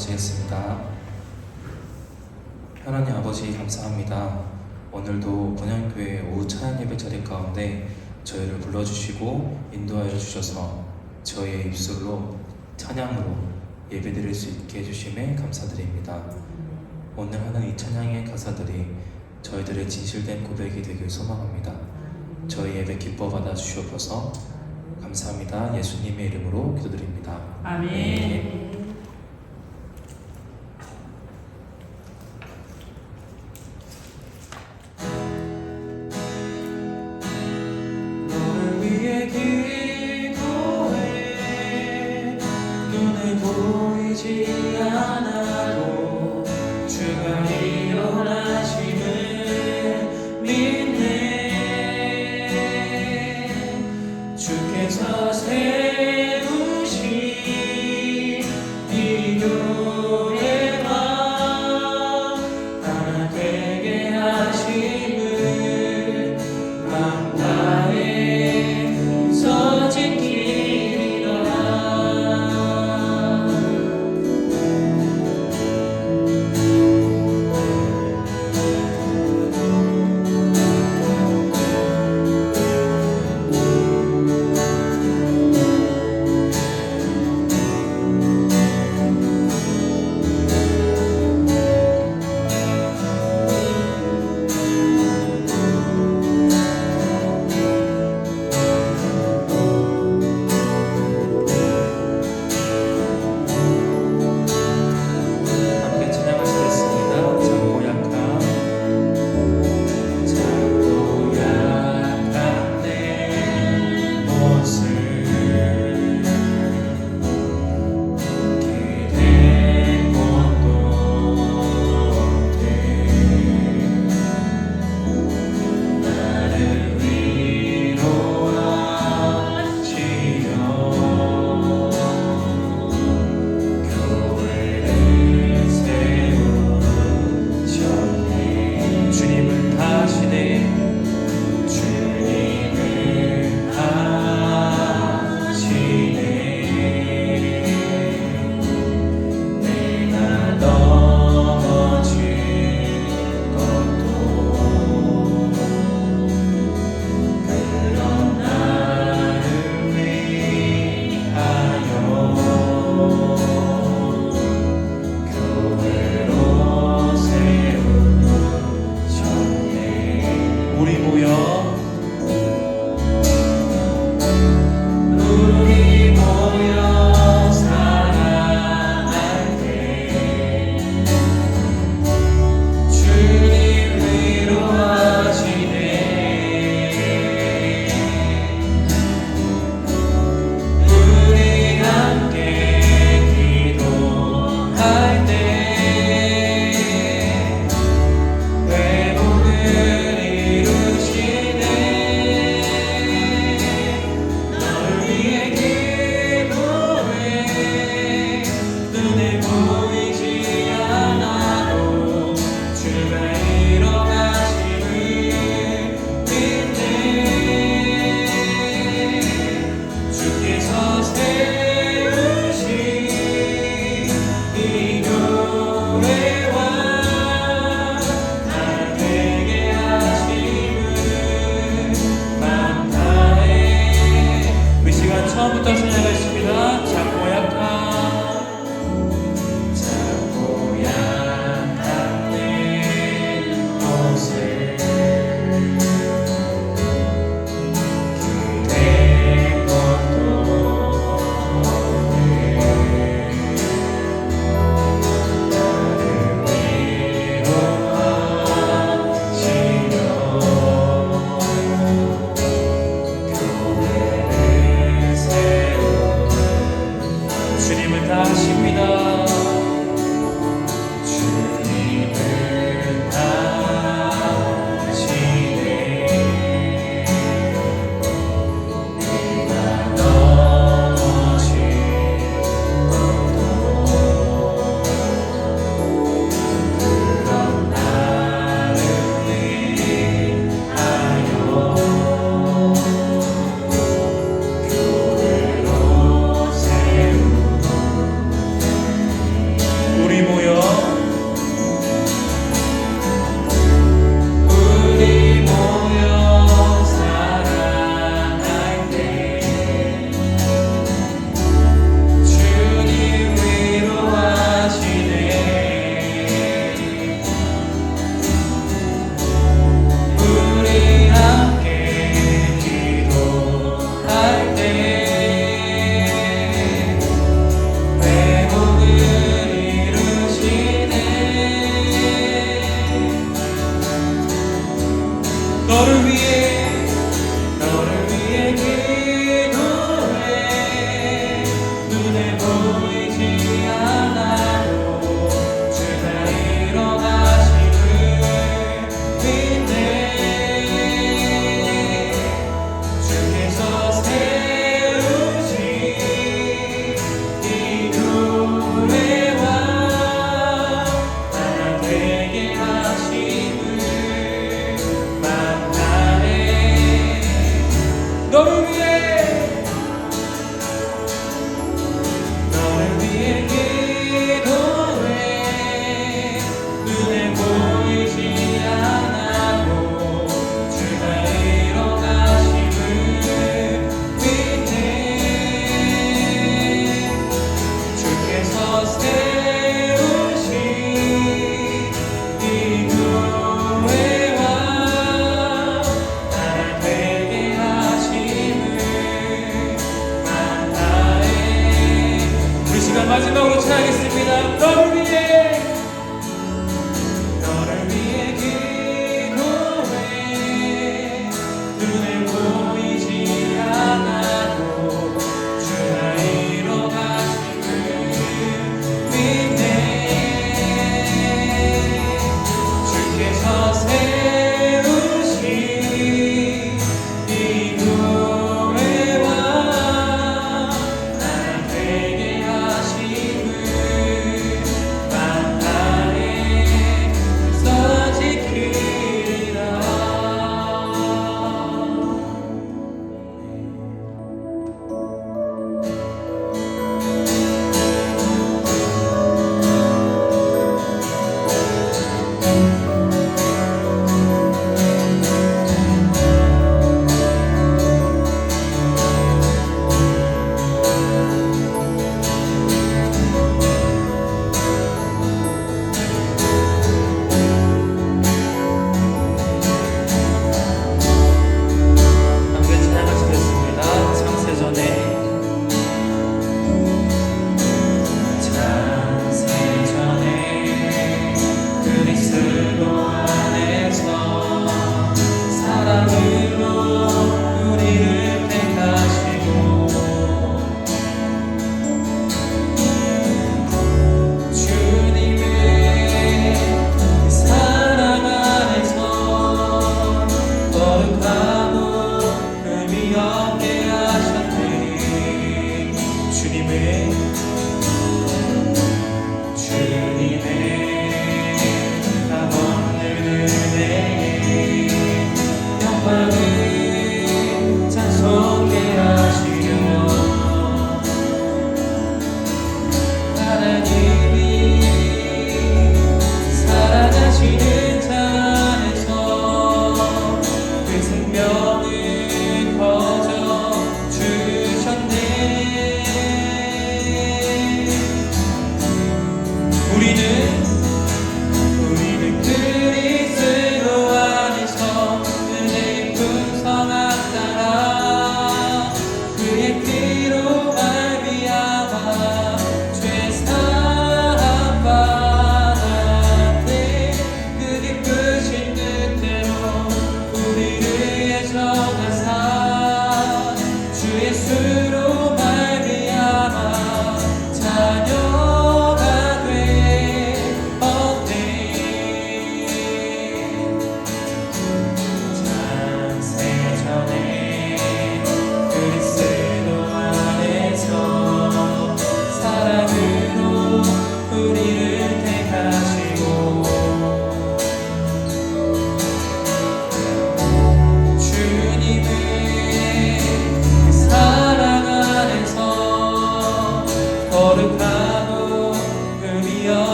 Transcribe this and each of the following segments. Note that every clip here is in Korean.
기도하시겠습니다. 하나님 아버지 감사합니다. 오늘도 본향교회 오후 찬양 예배 자리 가운데 저희를 불러주시고 인도하여 주셔서 저희의 입술로 찬양으로 예배드릴 수 있게 해주심에 감사드립니다. 오늘 하는 이 찬양의 가사들이 저희들의 진실된 고백이 되길 소망합니다. 저희 예배 기뻐 받아 주시옵소서. 감사합니다. 예수님의 이름으로 기도드립니다. 아멘. 너를 위해 기도해. 눈에 보이지 않아도 주가 일어나심을 믿네. 주께서 세우신 이 교회 하나 되게 하심을 감사해서 지키리라.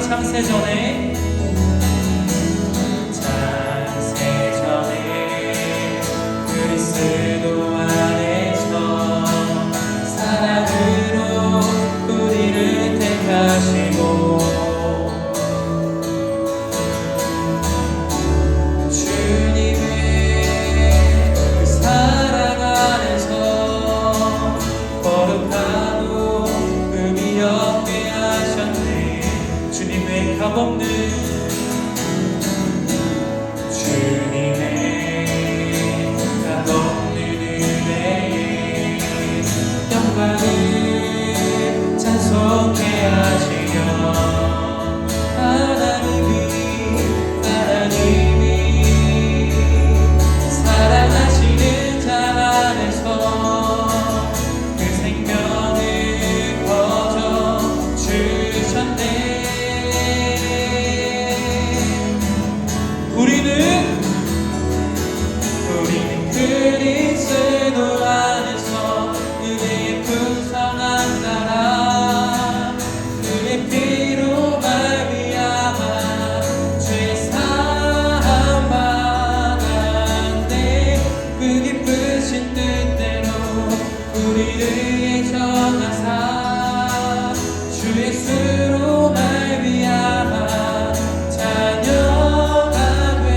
창세전에 그리스도 안에서 사랑으로 우리를 택하시고 주님의 그 사랑 안에서 거룩하고 의미 없게 하셨네. 주님의 값없는 찬송케 하시며 하나님이 사랑하시는 자 안에서 그 생명을 거저 주셨네. 우리는 그리스도 안에서 그의 풍성한 나라 그의 피로 말미암아 죄 사함 받았네. 그 기쁘신 뜻대로 우리를 예정하사 주 예수로 말미암아 자녀가 돼.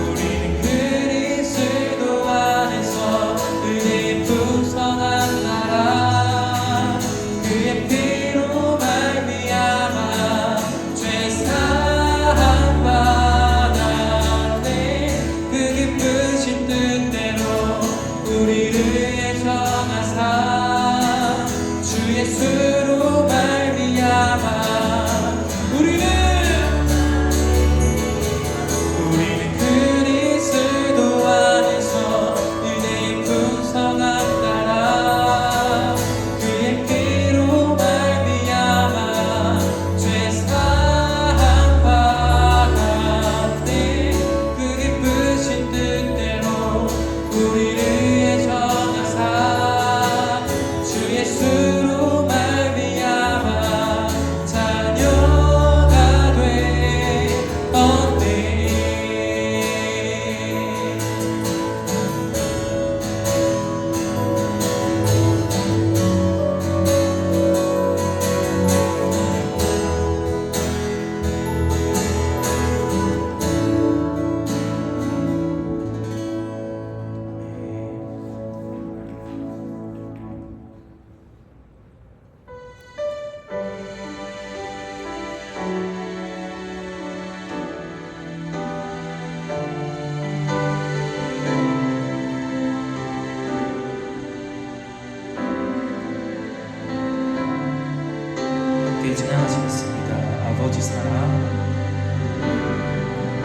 우리는 그리스도 안에서 그의 풍성한 나라 그의 피로 말미암아 죄 사함 받았네. 그 기쁘신 뜻대로 우리를 예정하사 주 예수로 말미암아 우리는 그리스도 안에서 그의 풍성한 나라 그의 피로 말미암아 죄 사함 받았네. 그 기쁘신 뜻대로 우리를 예정하사 주 예수로 말미암아 자녀가 되었네. 함께 찬양하시겠습니다. 아버지 사랑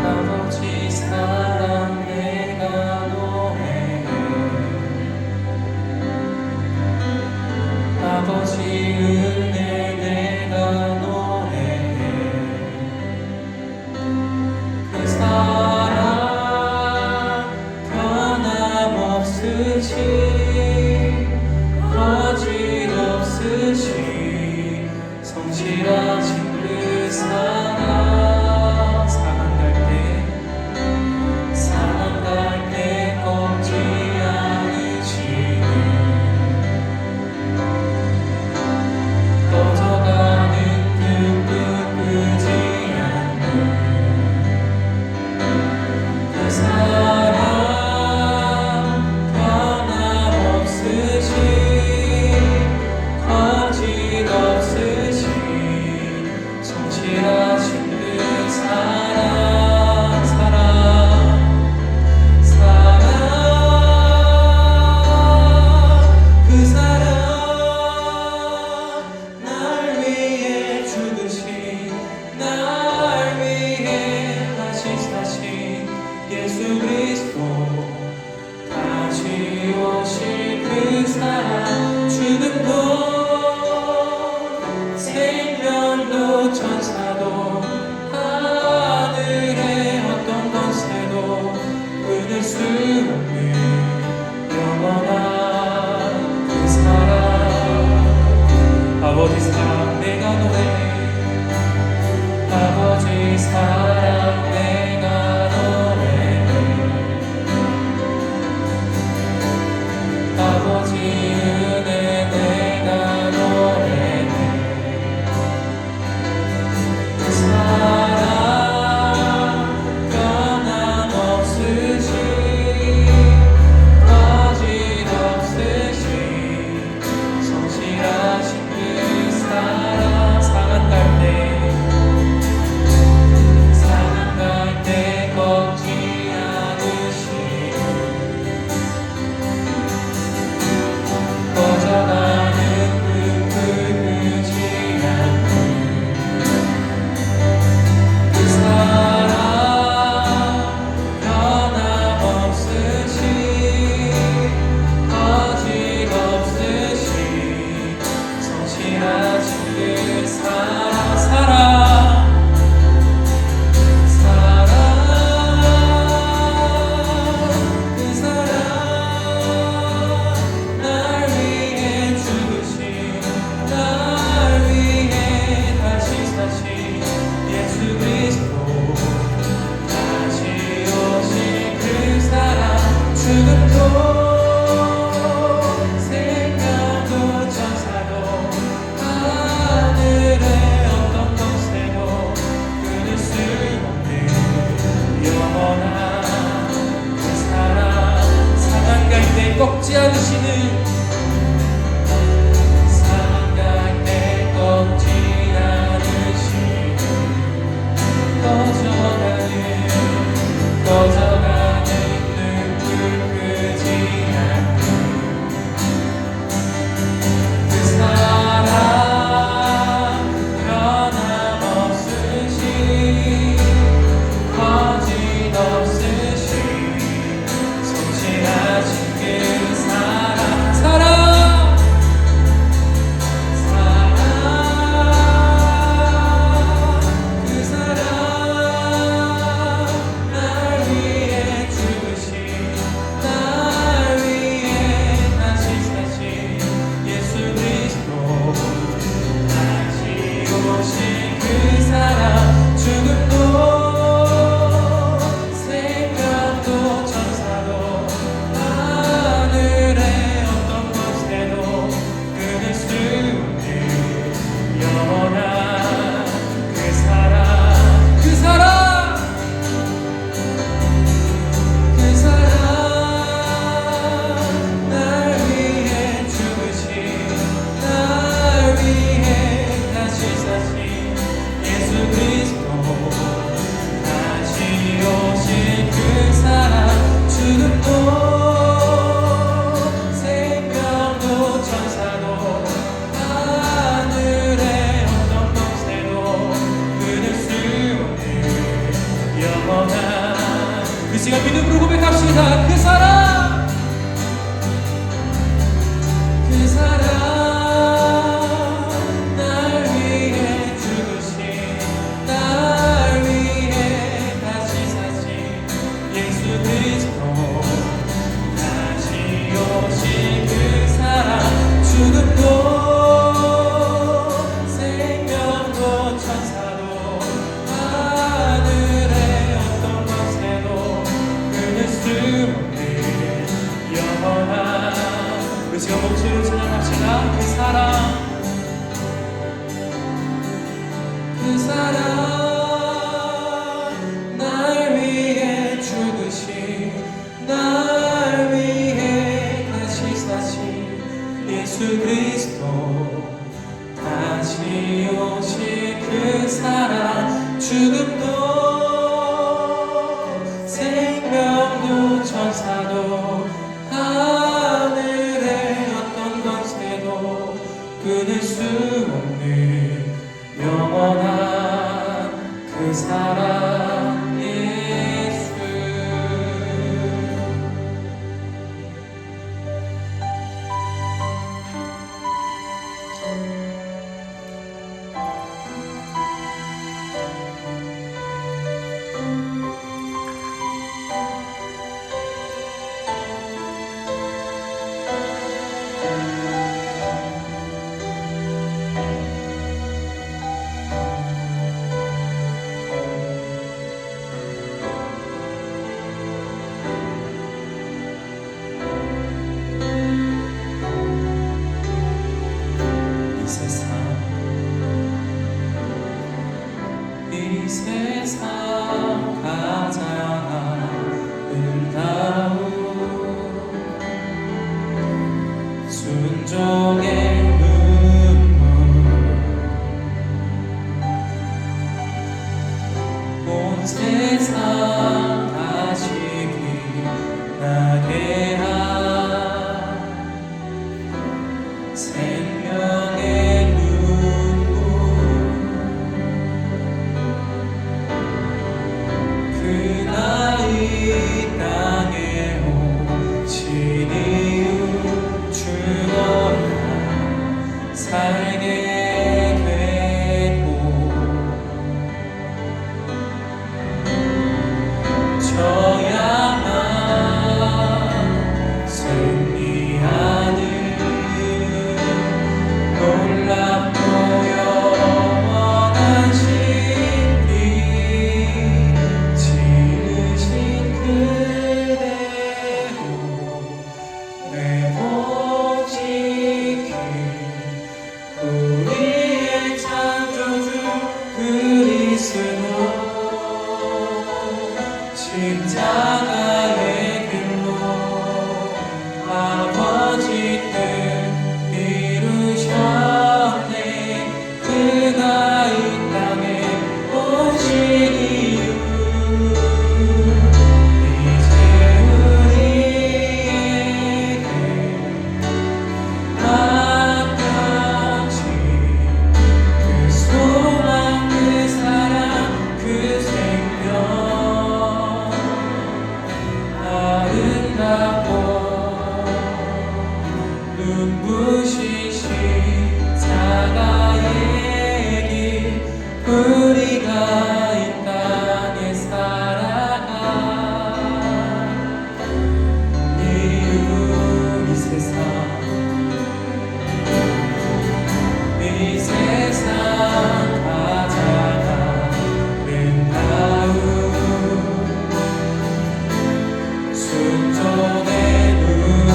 아버지 사랑 내가 노래해 아버지 은혜 내가 노래해 그 사랑 변함없으시 거짓없으시 성실하신 그 사랑 상한 갈 때 꺾지 않으시는 떠져가는 눈빛 끄지 않는 그 사랑 변함없으시 거짓없으시 성실하신 그 사랑 그 사랑 날 위해 죽으신 날 위해 다시 사신 예수 그리스도 다시 오실 그 사랑 죽음도 생명도 천사도 하늘의 어떤 권세도 끊을 수 없는 영원한 그 사랑 아버지 사랑 내가 노래해 사랑 내가 노래해 아버지 은혜 내가 노래해 사랑 변함없으시 거짓없으시 성실하신 그 사랑 상한 갈때 꺾지 않으시 꺼져가는 불 끄지 않고 그 사랑 변함없으시 거짓없으시 성실하신 그 사랑 꺾지 않으시는 사랑할 때 꺾지 않으시는 꺼져가는 눈물 끄지 않고 그 사랑 변함없으시 거짓없으시 성실하신 그 사랑 그 사랑 날 위해 죽으신 날 위해 다시 사신 예수 그리스도 다시 오신 그 사랑 죽음도 생명도 천사도 하늘의 어떤 곳에도 끊을 수 없는 영원한 그 사랑 그 사랑 그 사랑 날 위해 죽으신 날 위해 다시 사신 예수 그리스도 다시 오신 그 사랑 죽음도 생명도 천사도 하늘의 어떤 곳에도 끊을 수 없는 영원한 그 시간 믿음으로 고백합시다. 그 사랑 그 사랑 날 위해 죽으신 날 위해 다시 사신 예수 그리스도 다시 오신 그 사랑 죽음도 생명도 천사도 하늘의 어떤 곳에도 끊을 수 없는 영원한 그 시간 목소리로 찬양합시다. 그 사랑 그 사랑 날 위해 죽으신 날 위해 다시 사신 예수 그리스도 다시 오신 그 사랑 죽음도 생명도 천사도 하늘의 어떤 것에도 끊을 수 없는 영원한 그 사랑 예수 우리가 이 땅에 살아가 미움 이 세상 가장 아름다운 순종의 눈물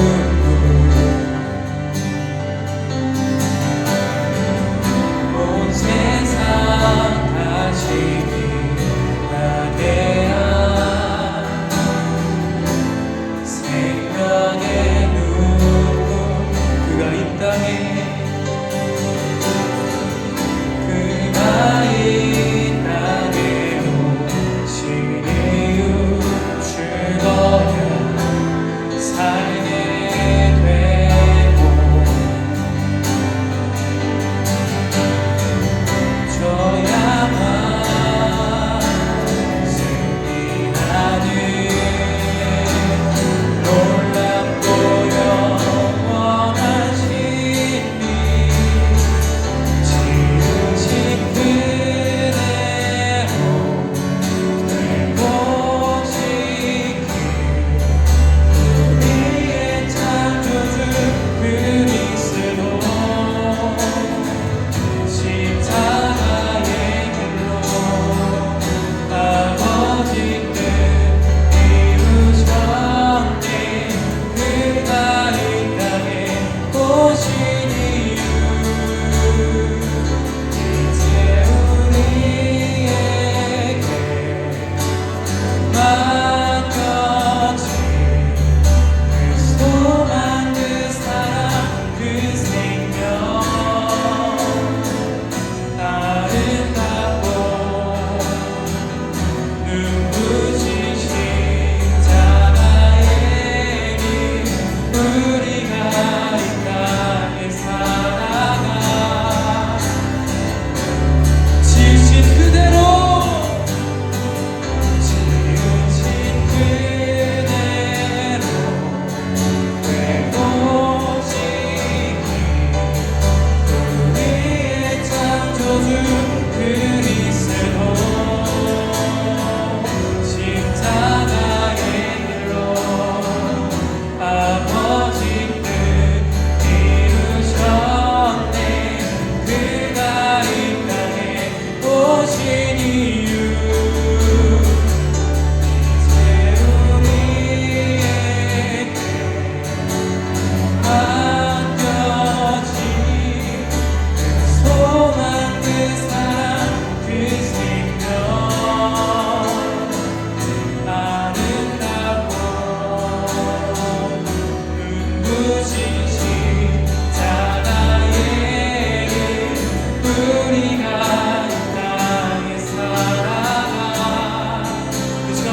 온 세상 다시 빛나게 한 생명의 눈물 그가 이 땅에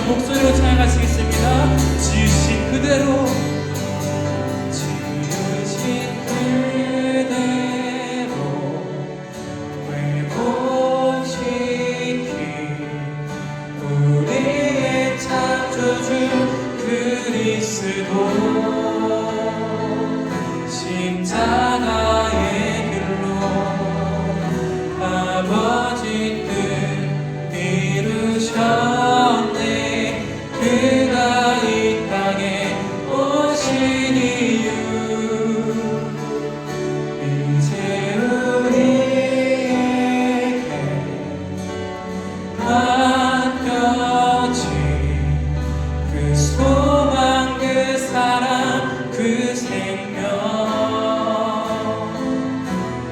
목소리로 찬양하시겠습니다. 지으신 그대로 회복시킨 우리의 창조주 그리스도 십자가의 길로 아버지 뜻 이루셨네. 그가 이 땅에 오신 이유 이제 우리에게 맡겨진 그 소망 그 사랑 그 생명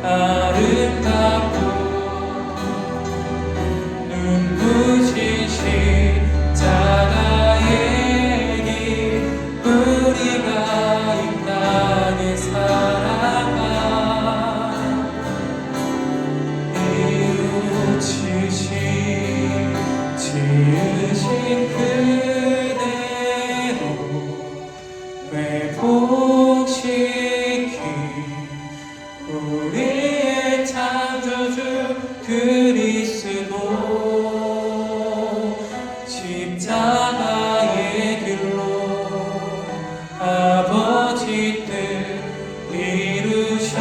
아름답고 눈부신 십자가의 길 우리가 이 땅에 살아가 지으신 그대로 회복시킨 우리의 창조주 그리스도 십자가의 길로 아버지 뜻 이루셨네.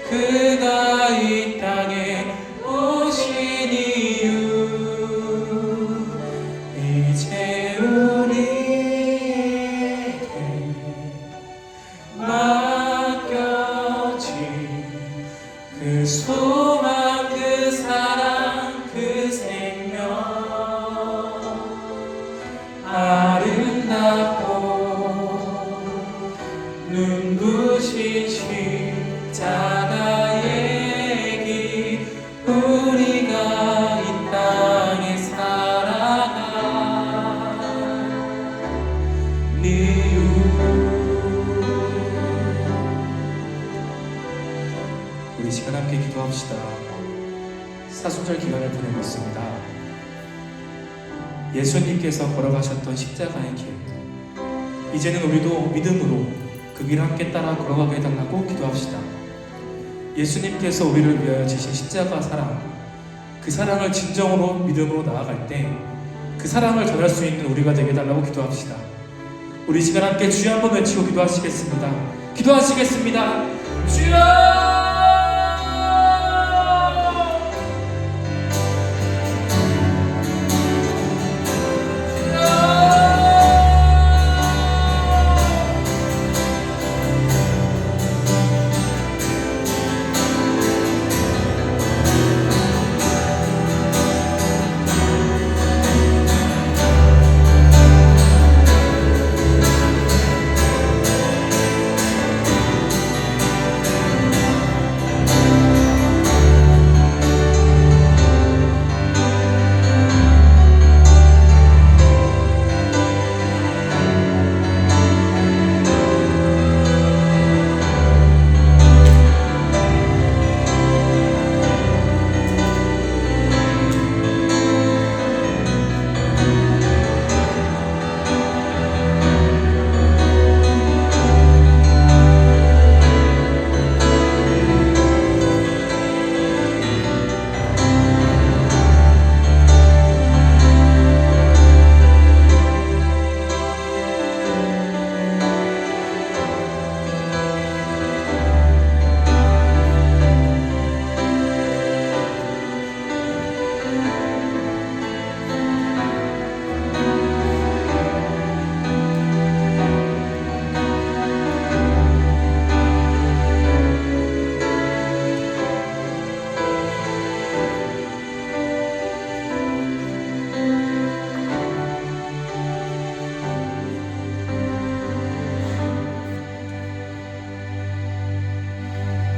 그가 이 땅에 소망 그 사랑 그 생명 아름답고 눈부신 십자가의 길 우리가 이 땅에 살아간 이유 우리 시간 함께 기도합시다. 사순절 기간을 보내고 있습니다. 예수님께서 걸어가셨던 십자가의 길 이제는 우리도 믿음으로 그 길 함께 따라 걸어가게 해달라고 기도합시다. 예수님께서 우리를 위하여 지신 십자가 사랑 그 사랑을 진정으로 믿음으로 나아갈 때 그 사랑을 전할 수 있는 우리가 되게 해달라고 기도합시다. 우리 시간 함께 주여 한번 외치고 기도하시겠습니다. 기도하시겠습니다. 주여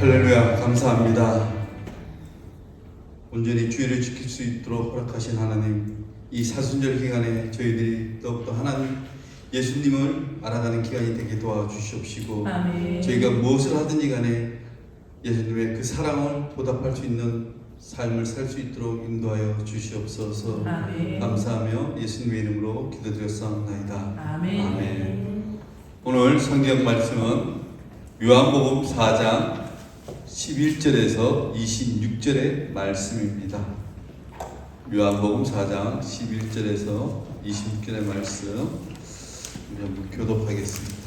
할렐루야, 감사합니다. 온전히 주의를 지킬 수 있도록 허락하신 하나님, 이 사순절 기간에 저희들이 더욱더 하나님 예수님을 알아가는 기간이 되게 도와주시옵시고 아멘. 저희가 무엇을 하든지 간에 예수님의 그 사랑을 보답할 수 있는 삶을 살 수 있도록 인도하여 주시옵소서. 아멘. 감사하며 예수님의 이름으로 기도드렸사옵나이다. 아멘. 아멘. 오늘 성경 말씀은 요한복음 4장 11절에서 26절의 말씀입니다. 요한복음 4장 11절에서 26절의 말씀 우리 한번 교독하겠습니다.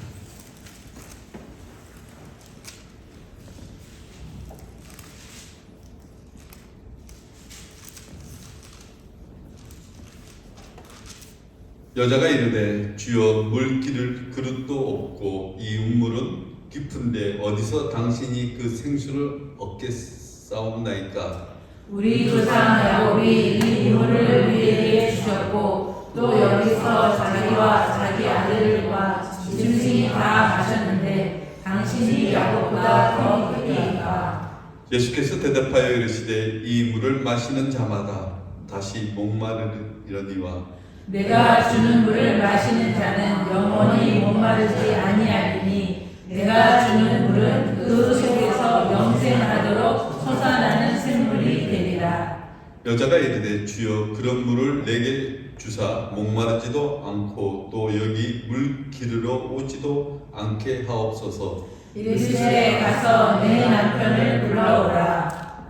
여자가 이르되 주여 물기를 그릇도 없고 이 우물은 깊은데 어디서 당신이 그 생수를 얻겠사옵나이까? 우리 조상 야곱이 이 물을 우리에게 주셨고 또 여기서 자기와 자기 아들과 짐승이 다 마셨는데 당신이 야곱보다 더 크니까. 예수께서 대답하여 이르시되 이 물을 마시는 자마다 다시 목마르리니와 내가 주는 물을 마시는 자는 영원히 목마르지 아니하리니 내가 주는 물은 그 속에서 영생하도록 솟아나는 샘물이 되리라. 여자가 이르되 주여 그런 물을 내게 주사 목마르지도 않고 또 여기 물 기르러 오지도 않게 하옵소서. 이르시되 가서 내 남편을 불러오라.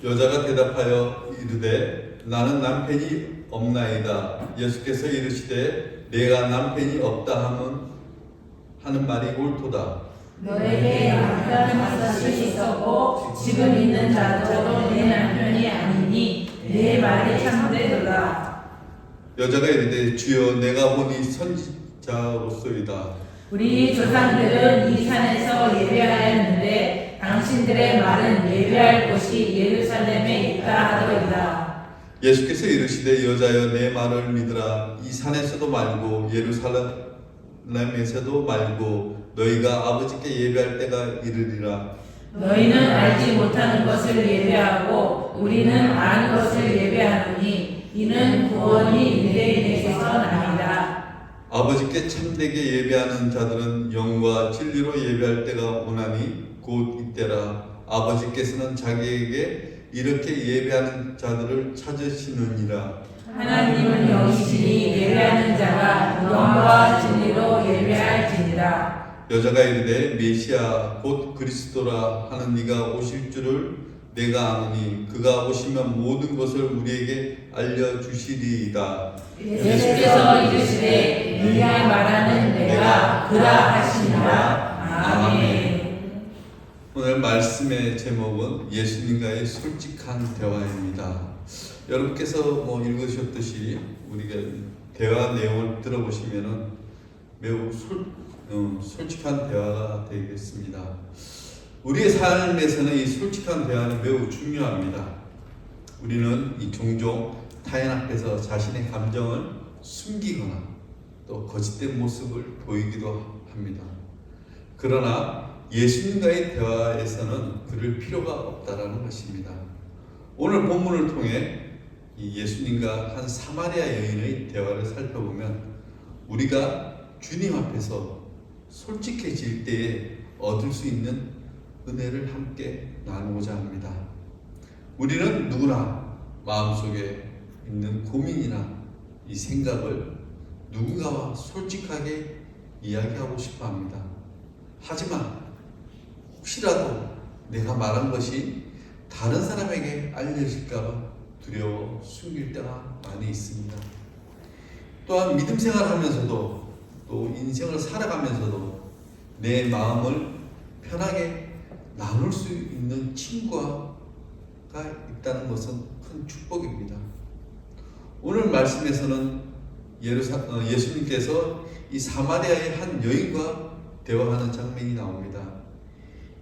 여자가 대답하여 이르되 나는 남편이 없나이다. 예수께서 이르시되 내가 남편이 없다 하는 말이 옳도다. 너에게 남편 셋이 있었고 지금 있는 자도 내 남편이 아니니 내 말이 참되도다. 여자가 이르되 주여 내가 보니 선지자로소이다. 우리 조상들은 이 산에서 예배하였는데 당신들의 말은 예배할 곳이 예루살렘에 있다 하더이다. 예수께서 이르시되 여자여 내 말을 믿으라. 이 산에서도 말고 예루살렘에서도 말고 너희가 아버지께 예배할 때가 이르리라. 너희는 알지 못하는 것을 예배하고 우리는 아는 것을 예배하노니 이는 구원이 유대인에게서 나니라. 아버지께 참되게 예배하는 자들은 영과 진리로 예배할 때가 오나니 곧 이때라. 아버지께서는 자기에게 이렇게 예배하는 자들을 찾으시느니라. 하나님은 영이시니 예배하는 자가 영과 진리로 예배할지니라. 여자가 이르되 메시아 곧 그리스도라 하는 이가 오실 줄을 내가 아노니 그가 오시면 모든 것을 우리에게 알려주시리이다. 예수께서 이르시되 네가 말하는 내가 그라 하시니라. 아멘. 오늘 말씀의 제목은 예수님과의 솔직한 대화입니다. 여러분께서 읽으셨듯이 우리가 대화 내용을 들어보시면은 매우 솔직한 대화가 되겠습니다. 우리의 삶에서는 이 솔직한 대화는 매우 중요합니다. 우리는 종종 타인 앞에서 자신의 감정을 숨기거나 또 거짓된 모습을 보이기도 합니다. 그러나 예수님과의 대화에서는 그럴 필요가 없다라는 것입니다. 오늘 본문을 통해 이 예수님과 한 사마리아 여인의 대화를 살펴보면 우리가 주님 앞에서 솔직해질 때에 얻을 수 있는 은혜를 함께 나누고자 합니다. 우리는 누구나 마음속에 있는 고민이나 이 생각을 누군가와 솔직하게 이야기하고 싶어 합니다. 하지만 혹시라도 내가 말한 것이 다른 사람에게 알려질까봐 두려워 숨길 때가 많이 있습니다. 또한 믿음 생활하면서도 또 인생을 살아가면서도 내 마음을 편하게 나눌 수 있는 친구가 있다는 것은 큰 축복입니다. 오늘 말씀에서는 예수님께서 이 사마리아의 한 여인과 대화하는 장면이 나옵니다.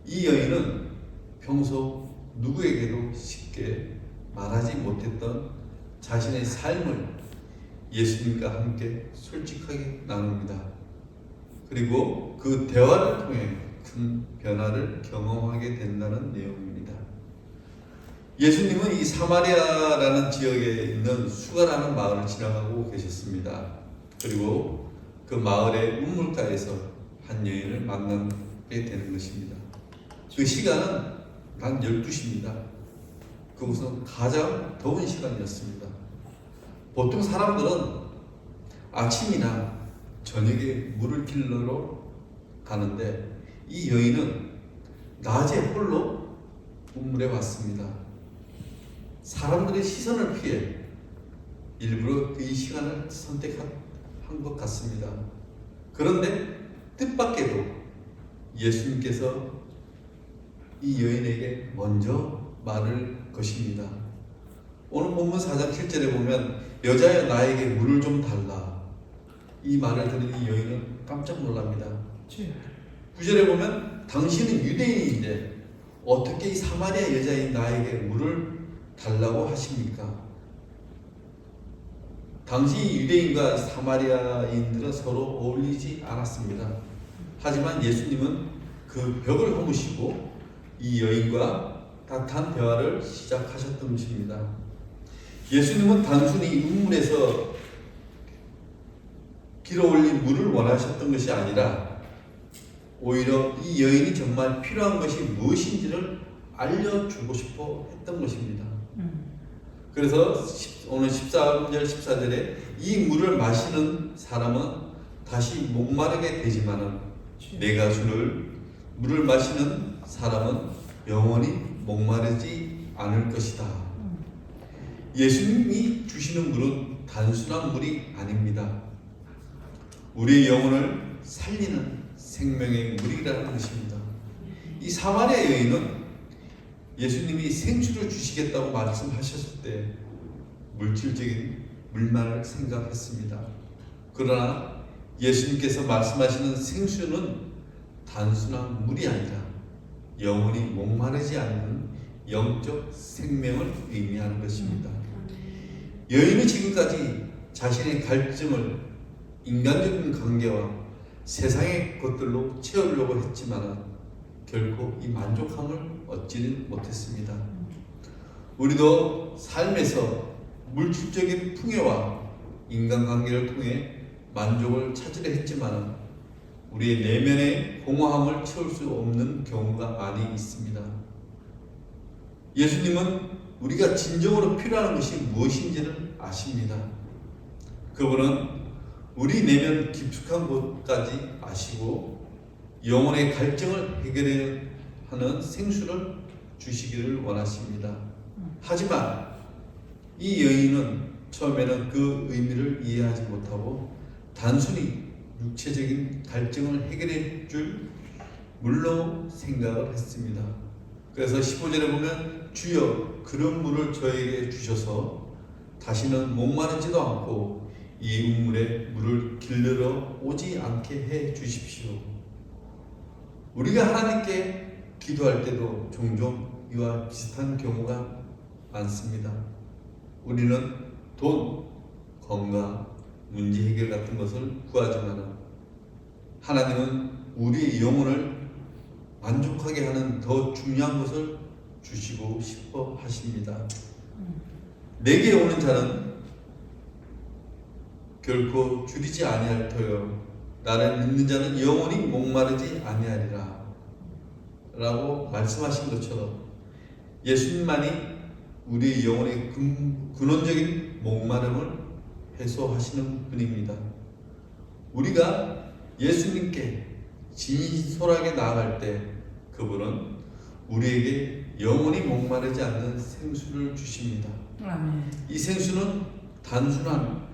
이 여인은 평소 누구에게도 쉽게 말하지 못했던 자신의 삶을 예수님과 함께 솔직하게 나눕니다. 그리고 그 대화를 통해 큰 변화를 경험하게 된다는 내용입니다. 예수님은 이 사마리아라는 지역에 있는 수가라는 마을을 지나가고 계셨습니다. 그리고 그 마을의 우물가에서 한 여인을 만나게 되는 것입니다. 그 시간은 단 12시입니다. 그것은 가장 더운 시간이었습니다. 보통 사람들은 아침이나 저녁에 물을 길러러 가는데 이 여인은 낮에 홀로 우물에 왔습니다. 사람들의 시선을 피해 일부러 이 시간을 선택한 것 같습니다. 그런데 뜻밖에도 예수님께서 이 여인에게 먼저 말을 것입니다. 오늘 본문 4장 7절에 보면 여자여 나에게 물을 좀 달라. 이 말을 들은 이 여인은 깜짝 놀랍니다. 9절에 보면 당신은 유대인인데 어떻게 이 사마리아 여자인 나에게 물을 달라고 하십니까? 당시 유대인과 사마리아인들은 서로 어울리지 않았습니다. 하지만 예수님은 그 벽을 허무시고 이 여인과 따뜻한 대화를 시작하셨던 것입니다. 예수님은 단순히 우물에서 길어올린 물을 원하셨던 것이 아니라 오히려 이 여인이 정말 필요한 것이 무엇인지를 알려주고 싶어 했던 것입니다. 그래서 오늘 13절 14절에 이 물을 마시는 사람은 다시 목마르게 되지만은 내가 주를 물을 마시는 사람은 영원히 목마르지 않을 것이다. 예수님이 주시는 물은 단순한 물이 아닙니다. 우리의 영혼을 살리는 생명의 물이라는 것입니다. 이 사마리아 여인은 예수님이 생수를 주시겠다고 말씀하셨을 때 물질적인 물만을 생각했습니다. 그러나 예수님께서 말씀하시는 생수는 단순한 물이 아니라 영원히 목마르지 않는 영적 생명을 의미하는 것입니다. 여인은 지금까지 자신의 갈증을 인간적인 관계와 세상의 것들로 채우려고 했지만 결코 이 만족함을 얻지는 못했습니다. 우리도 삶에서 물질적인 풍요와 인간관계를 통해 만족을 찾으려 했지만 우리의 내면의 공허함을 채울 수 없는 경우가 많이 있습니다. 예수님은 우리가 진정으로 필요한 것이 무엇인지를 아십니다. 그분은 우리 내면 깊숙한 곳까지 아시고 영혼의 갈증을 해결해야 하는 생수를 주시기를 원하십니다. 하지만 이 여인은 처음에는 그 의미를 이해하지 못하고 단순히 육체적인 갈증을 해결해 줄 물로 생각을 했습니다. 그래서 15절에 보면 주여 그런 물을 저에게 주셔서 다시는 목마르지도 않고 이 우물에 물을 길르러 오지 않게 해 주십시오. 우리가 하나님께 기도할 때도 종종 이와 비슷한 경우가 많습니다. 우리는 돈, 건강, 문제 해결 같은 것을 구하지만 하나님은 우리의 영혼을 만족하게 하는 더 중요한 것을 주시고 싶어 하십니다. 내게 오는 자는 결코 줄이지 아니할 터요 나를 믿는 자는 영원히 목마르지 아니하리라 라고 말씀하신 것처럼 예수님만이 우리의 영혼의 근원적인 목마름을 해소하시는 분입니다. 우리가 예수님께 진솔하게 나아갈 때 그분은 우리에게 영원히 목마르지 않는 생수를 주십니다. 아멘. 이 생수는 단순한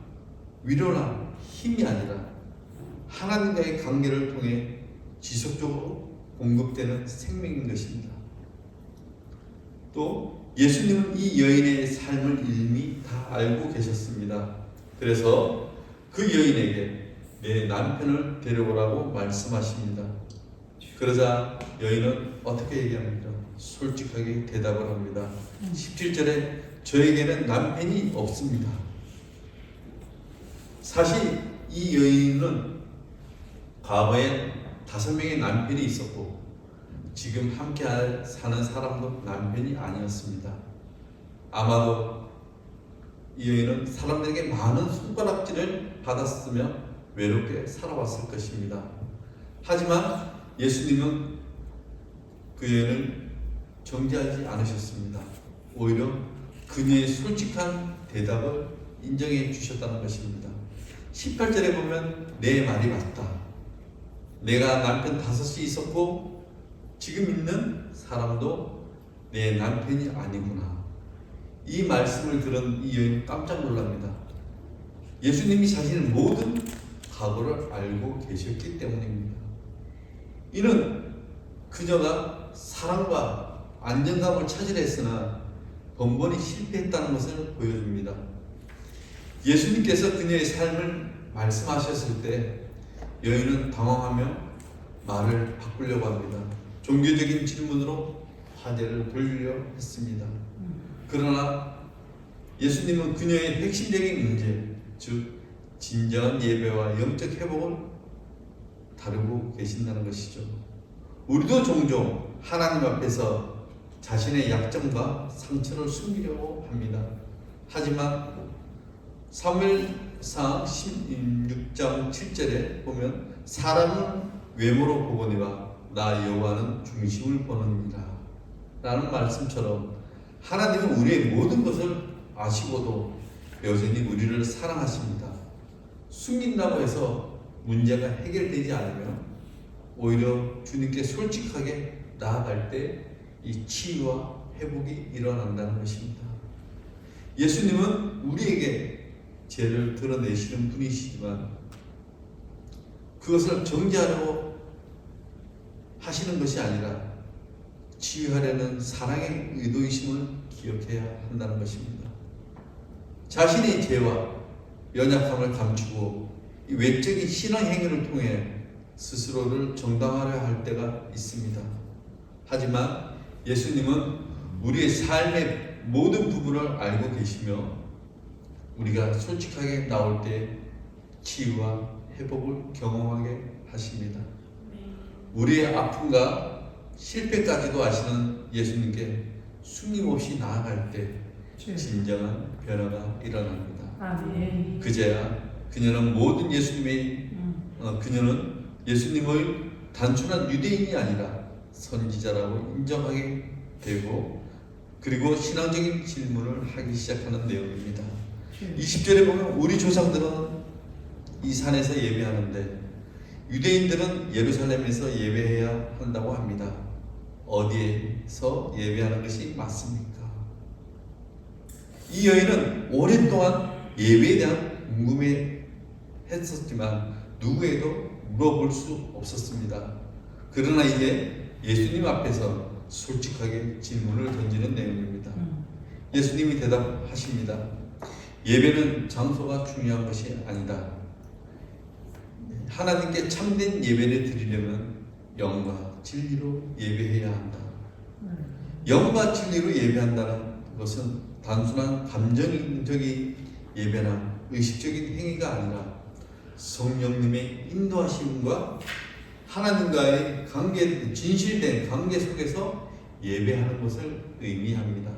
위로나 힘이 아니라 하나님과의 관계를 통해 지속적으로 공급되는 생명인 것입니다. 또 예수님은 이 여인의 삶을 이미 다 알고 계셨습니다. 그래서 그 여인에게 내 남편을 데려오라고 말씀하십니다. 그러자 여인은 어떻게 얘기합니까? 솔직하게 대답을 합니다. 17절에 저에게는 남편이 없습니다. 사실 이 여인은 과거에 5명의 남편이 있었고 지금 함께 사는 사람도 남편이 아니었습니다. 아마도 이 여인은 사람들에게 많은 손가락질을 받았으며 외롭게 살아왔을 것입니다. 하지만 예수님은 그 여인을 정죄하지 않으셨습니다. 오히려 그녀의 솔직한 대답을 인정해 주셨다는 것입니다. 18절에 보면 내 말이 맞다. 내가 남편 5이 있었고 지금 있는 사람도 내 남편이 아니구나. 이 말씀을 들은 이 여인은 깜짝 놀랍니다. 예수님이 자신의 모든 각오를 알고 계셨기 때문입니다. 이는 그녀가 사랑과 안정감을 찾으려 했으나 번번이 실패했다는 것을 보여줍니다. 예수님께서 그녀의 삶을 말씀하셨을 때 여인은 당황하며 말을 바꾸려고 합니다. 종교적인 질문으로 화제를 돌리려 했습니다. 그러나 예수님은 그녀의 핵심적인 문제, 즉 진정한 예배와 영적 회복을 다루고 계신다는 것이죠. 우리도 종종 하나님 앞에서 자신의 약점과 상처를 숨기려고 합니다. 하지만 사무엘상 16장 7절에 보면 사람은 외모로 보거니와 나 여호와는 중심을 보느니라 라는 말씀처럼 하나님은 우리의 모든 것을 아시고도 여전히 우리를 사랑하십니다. 숨긴다고 해서 문제가 해결되지 않으면 오히려 주님께 솔직하게 나아갈 때 이 치유와 회복이 일어난다는 것입니다. 예수님은 우리에게 죄를 드러내시는 분이시지만 그것을 정죄하려고 하시는 것이 아니라 치유하려는 사랑의 의도이심을 기억해야 한다는 것입니다. 자신의 죄와 연약함을 감추고 이 외적인 신앙 행위를 통해 스스로를 정당화하려 할 때가 있습니다. 하지만 예수님은 우리의 삶의 모든 부분을 알고 계시며 우리가 솔직하게 나올 때 치유와 회복을 경험하게 하십니다. 우리의 아픔과 실패까지도 아시는 예수님께 숨김없이 나아갈 때 진정한 변화가 일어납니다. 아멘. 그제야 그녀는 모든 그녀는 예수님의 단순한 유대인이 아니라 선지자라고 인정하게 되고 그리고 신앙적인 질문을 하기 시작하는 내용입니다. 20절에 보면 우리 조상들은 이 산에서 예배하는데 유대인들은 예루살렘에서 예배해야 한다고 합니다. 어디에서 예배하는 것이 맞습니까? 이 여인은 오랫동안 예배에 대한 궁금해했었지만 누구에도 물어볼 수 없었습니다. 그러나 이제 예수님 앞에서 솔직하게 질문을 던지는 내용입니다. 예수님이 대답하십니다. 예배는 장소가 중요한 것이 아니다. 하나님께 참된 예배를 드리려면 영과 진리로 예배해야 한다. 영과 진리로 예배한다는 것은 단순한 감정적인 예배나 의식적인 행위가 아니라 성령님의 인도하심과 하나님과의 진실된 관계 속에서 예배하는 것을 의미합니다.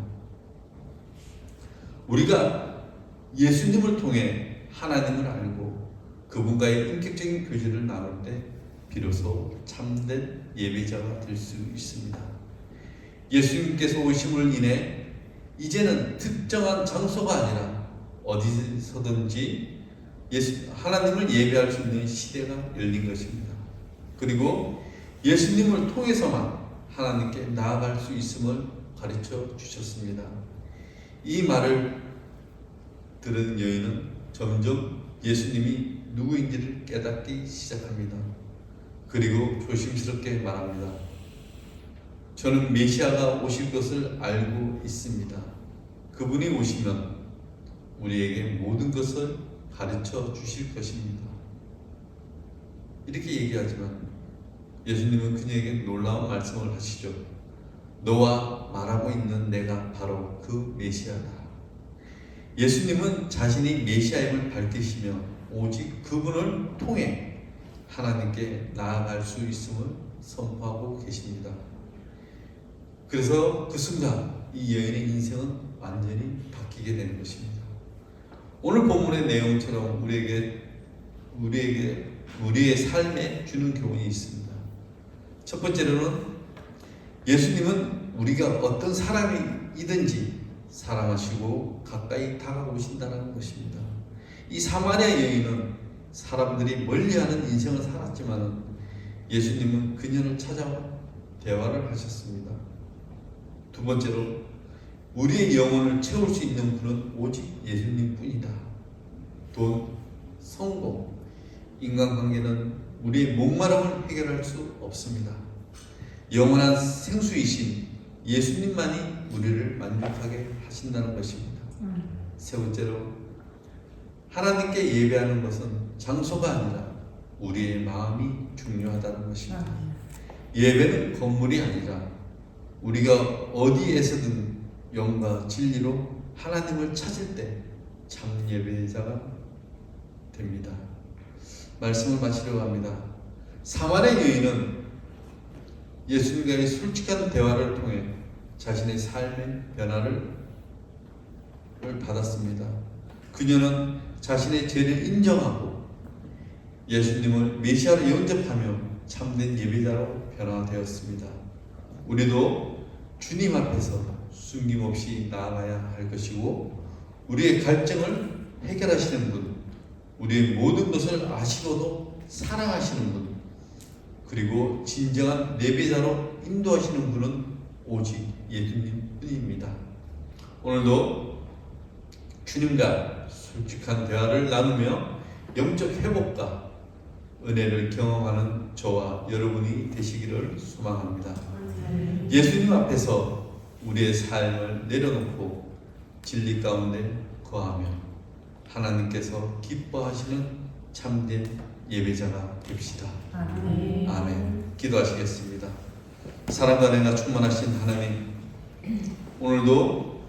우리가 예수님을 통해 하나님을 알고 그분과의 인격적인 교제를 나눌 때 비로소 참된 예배자가 될 수 있습니다. 예수님께서 오심을 인해 이제는 특정한 장소가 아니라 어디서든지 하나님을 예배할 수 있는 시대가 열린 것입니다. 그리고 예수님을 통해서만 하나님께 나아갈 수 있음을 가르쳐 주셨습니다. 이 말을 들은 여인은 점점 예수님이 누구인지를 깨닫기 시작합니다. 그리고 조심스럽게 말합니다. 저는 메시아가 오실 것을 알고 있습니다. 그분이 오시면 우리에게 모든 것을 가르쳐 주실 것입니다. 이렇게 얘기하지만 예수님은 그녀에게 놀라운 말씀을 하시죠. 너와 말하고 있는 내가 바로 그 메시아다. 예수님은 자신이 메시아임을 밝히시며 오직 그분을 통해 하나님께 나아갈 수 있음을 선포하고 계십니다. 그래서 그 순간 이 여인의 인생은 완전히 바뀌게 되는 것입니다. 오늘 본문의 내용처럼 우리의 삶에 주는 교훈이 있습니다. 첫 번째로는 예수님은 우리가 어떤 사람이든지 사랑하시고 가까이 다가오신다는 것입니다. 이 사마리아 여인은 사람들이 멀리하는 인생을 살았지만 예수님은 그녀를 찾아와 대화를 하셨습니다. 두 번째로 우리의 영혼을 채울 수 있는 분은 오직 예수님뿐이다. 돈, 성공, 인간관계는 우리의 목마름을 해결할 수 없습니다. 영원한 생수이신 예수님만이 우리를 만족하게 하신다는 것입니다. 세 번째로 하나님께 예배하는 것은 장소가 아니라 우리의 마음이 중요하다는 것입니다. 예배는 건물이 아니라 우리가 어디에서든 영과 진리로 하나님을 찾을 때 참 예배자가 됩니다. 말씀을 마치려고 합니다. 사마리아 여인은 예수님과의 솔직한 대화를 통해 자신의 삶의 변화를 받았습니다. 그녀는 자신의 죄를 인정하고 예수님을 메시아로 영접하며 참된 예배자로 변화되었습니다. 우리도 주님 앞에서 숨김없이 나아가야 할 것이고 우리의 갈증을 해결하시는 분, 우리의 모든 것을 아시고도 사랑하시는 분, 그리고 진정한 예배자로 인도하시는 분은 오직 예수님뿐입니다. 오늘도 주님과 솔직한 대화를 나누며 영적 회복과 은혜를 경험하는 저와 여러분이 되시기를 소망합니다. 예수님 앞에서 우리의 삶을 내려놓고 진리 가운데 거하며 하나님께서 기뻐하시는 참된 예배자가 됩시다. 아멘. 기도하시겠습니다. 사랑과 은혜가 충만하신 하나님, 오늘도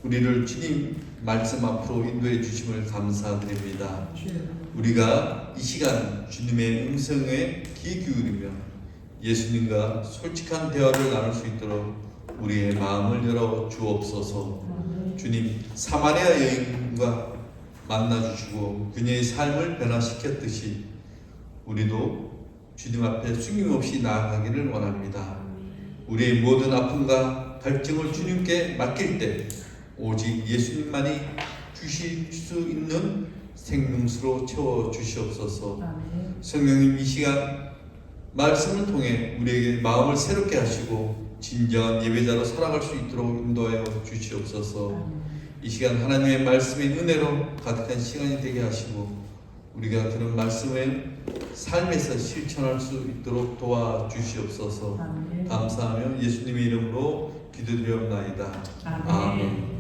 우리를 주님 말씀 앞으로 인도해 주심을 감사드립니다. 우리가 이 시간 주님의 음성에 귀 기울이며 예수님과 솔직한 대화를 나눌 수 있도록 우리의 마음을 열어 주옵소서. 주님, 사마리아 여인과 만나주시고 그녀의 삶을 변화시켰듯이 우리도 주님 앞에 숨김없이 나아가기를 원합니다. 우리의 모든 아픔과 갈증을 주님께 맡길 때 오직 예수님만이 주실 수 있는 생명수로 채워 주시옵소서. 성령님, 이 시간 말씀을 통해 우리에게 마음을 새롭게 하시고 진정한 예배자로 살아갈 수 있도록 인도하여 주시옵소서. 이 시간 하나님의 말씀의 은혜로 가득한 시간이 되게 하시고 우리가 그런 말씀을 삶에서 실천할 수 있도록 도와주시옵소서. 감사하며 예수님의 이름으로 기도드리옵나이다. 아멘.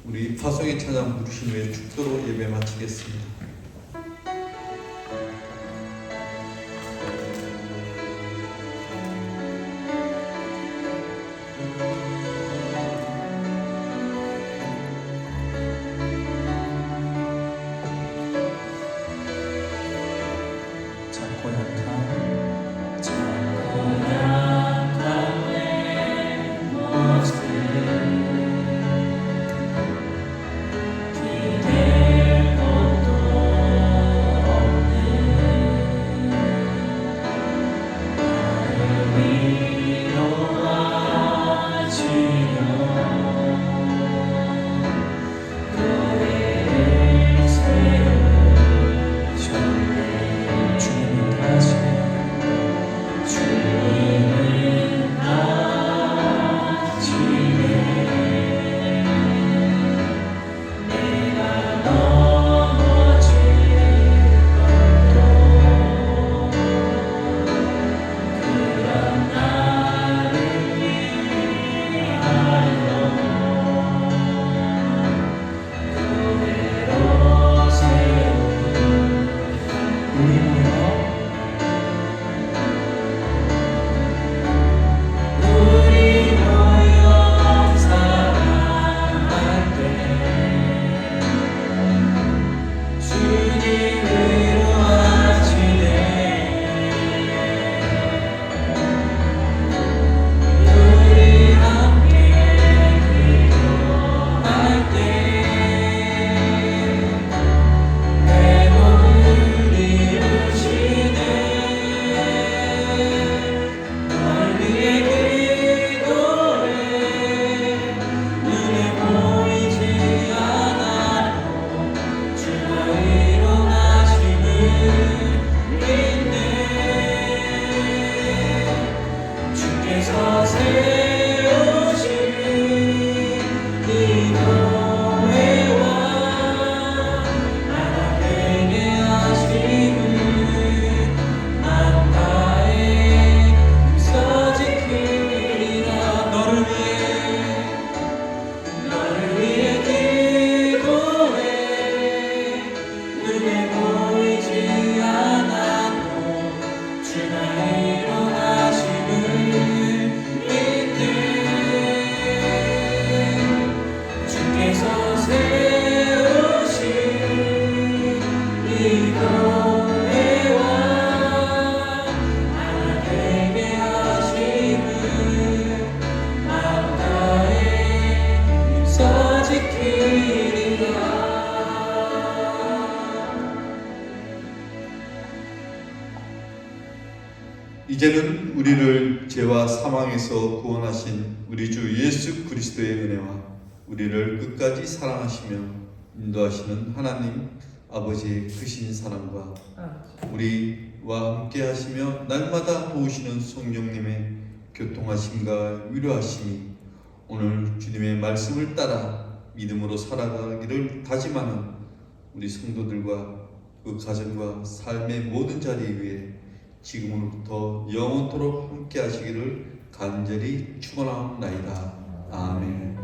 우리 파송의 찬양 부르신 후에 축도로 예배 마치겠습니다. 작고 약한 내 모습 기댈 곳도 없는 나를 위로하시며 교회를 세우셨네. 주님은 다시 주님은 다시네. 내가 넘어질 것도 그런 나를 위하여 교회로 세운 우리 모여 사랑할 때 주님 위로하시네. 우리 함께 기도할 때 내 몸을 이루시네. 널 위해 기도해. 눈에 보이지 않아도 주가 일어나심을 믿네. 주께서 세우신 이 교회와 하나 되게 하심을 만나에 서지키리라. 너를 위해 기도해. 눈에 보이지 않아도 주가 일어나심을 믿네. 주께서 세우신 이 교회와 하나 되게 하심을 만나에 서지키리라. 이제는 우리를 죄와 사망에서 구원하신 우리 주 예수 그리스도의 은혜와 우리를 끝까지 사랑하시며 인도하시는 하나님 아버지의 크신 사랑과 우리와 함께 하시며 날마다 도우시는 성령님의 교통하심과 위로하심이 오늘 주님의 말씀을 따라 믿음으로 살아가기를 다짐하는 우리 성도들과 그 가정과 삶의 모든 자리 위에 지금으로부터 영원토록 함께 하시기를 간절히 축원하옵나이다. 아멘.